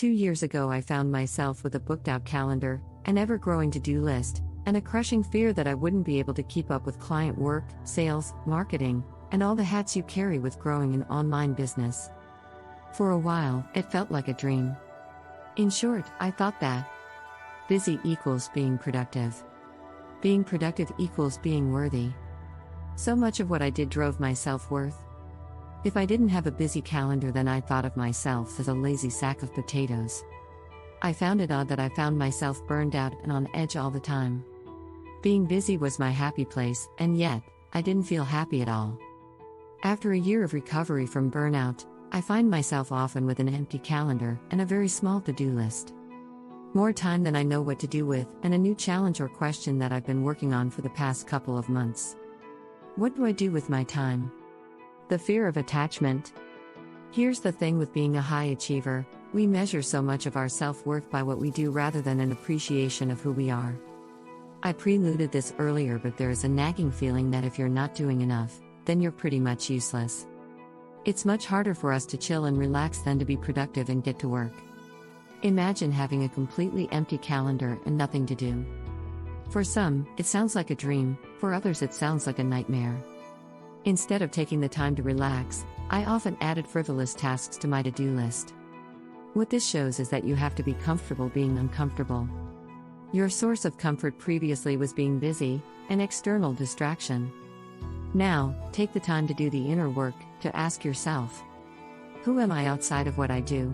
2 years ago, I found myself with a booked out calendar, an ever growing to do list, and a crushing fear that I wouldn't be able to keep up with client work, sales, marketing, and all the hats you carry with growing an online business. For a while, it felt like a dream. In short, I thought that busy equals being productive. Being productive equals being worthy. So much of what I did drove my self-worth. If I didn't have a busy calendar, then I thought of myself as a lazy sack of potatoes. I found it odd that I found myself burned out and on edge all the time. Being busy was my happy place, and yet, I didn't feel happy at all. After a year of recovery from burnout, I find myself often with an empty calendar and a very small to-do list. More time than I know what to do with, and a new challenge or question that I've been working on for the past couple of months. What do I do with my time? The fear of attachment. Here's the thing with being a high achiever, we measure so much of our self-worth by what we do rather than an appreciation of who we are. I preluded this earlier, but there is a nagging feeling that if you're not doing enough, then you're pretty much useless. It's much harder for us to chill and relax than to be productive and get to work. Imagine having a completely empty calendar and nothing to do. For some, it sounds like a dream, for others it sounds like a nightmare. Instead of taking the time to relax, I often added frivolous tasks to my to-do list. What this shows is that you have to be comfortable being uncomfortable. Your source of comfort previously was being busy, an external distraction. Now, take the time to do the inner work, to ask yourself, who am I outside of what I do?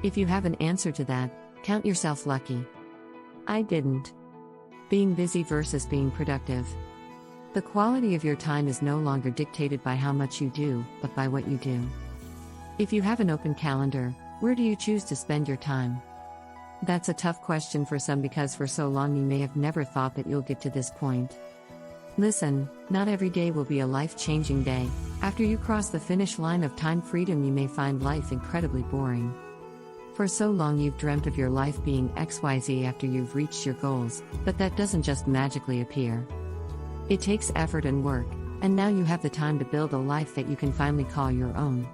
If you have an answer to that, count yourself lucky. I didn't. Being busy versus being productive. The quality of your time is no longer dictated by how much you do, but by what you do. If you have an open calendar, where do you choose to spend your time? That's a tough question for some because for so long you may have never thought that you'll get to this point. Listen, not every day will be a life-changing day. After you cross the finish line of time freedom, you may find life incredibly boring. For so long you've dreamt of your life being XYZ after you've reached your goals, but that doesn't just magically appear. It takes effort and work, and now you have the time to build a life that you can finally call your own.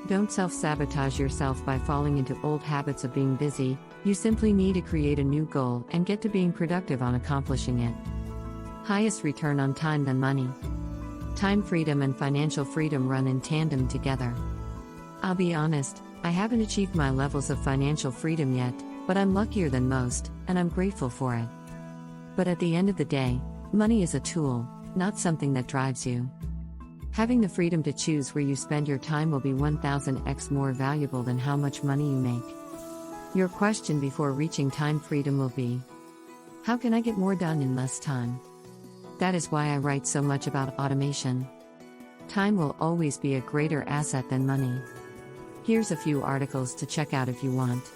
Don't self-sabotage yourself by falling into old habits of being busy. You simply need to create a new goal and get to being productive on accomplishing it. Highest return on time than money. Time freedom and financial freedom run in tandem together. I'll be honest, I haven't achieved my levels of financial freedom yet, but I'm luckier than most, and I'm grateful for it. But at the end of the day, money is a tool, not something that drives you. Having the freedom to choose where you spend your time will be 1000x more valuable than how much money you make. Your question before reaching time freedom will be, how can I get more done in less time? That is why I write so much about automation. Time will always be a greater asset than money. Here's a few articles to check out if you want.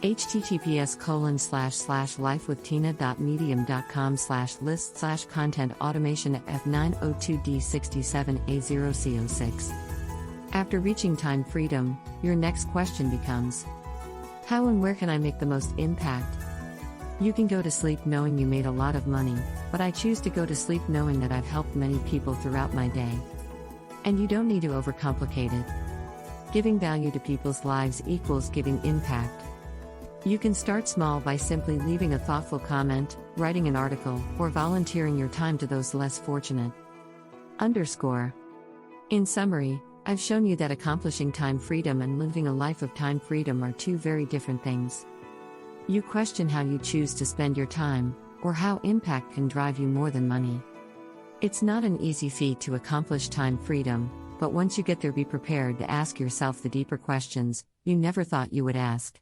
https://lifewithtina.medium.com/list/content automation F902D67A0C06. After reaching time freedom, your next question becomes, how and where can I make the most impact? You can go to sleep knowing you made a lot of money, but I choose to go to sleep knowing that I've helped many people throughout my day. And you don't need to overcomplicate it. Giving value to people's lives equals giving impact. You can start small by simply leaving a thoughtful comment, writing an article, or volunteering your time to those less fortunate. In summary, I've shown you that accomplishing time freedom and living a life of time freedom are two very different things. You question how you choose to spend your time, or how impact can drive you more than money. It's not an easy feat to accomplish time freedom, but once you get there, be prepared to ask yourself the deeper questions you never thought you would ask.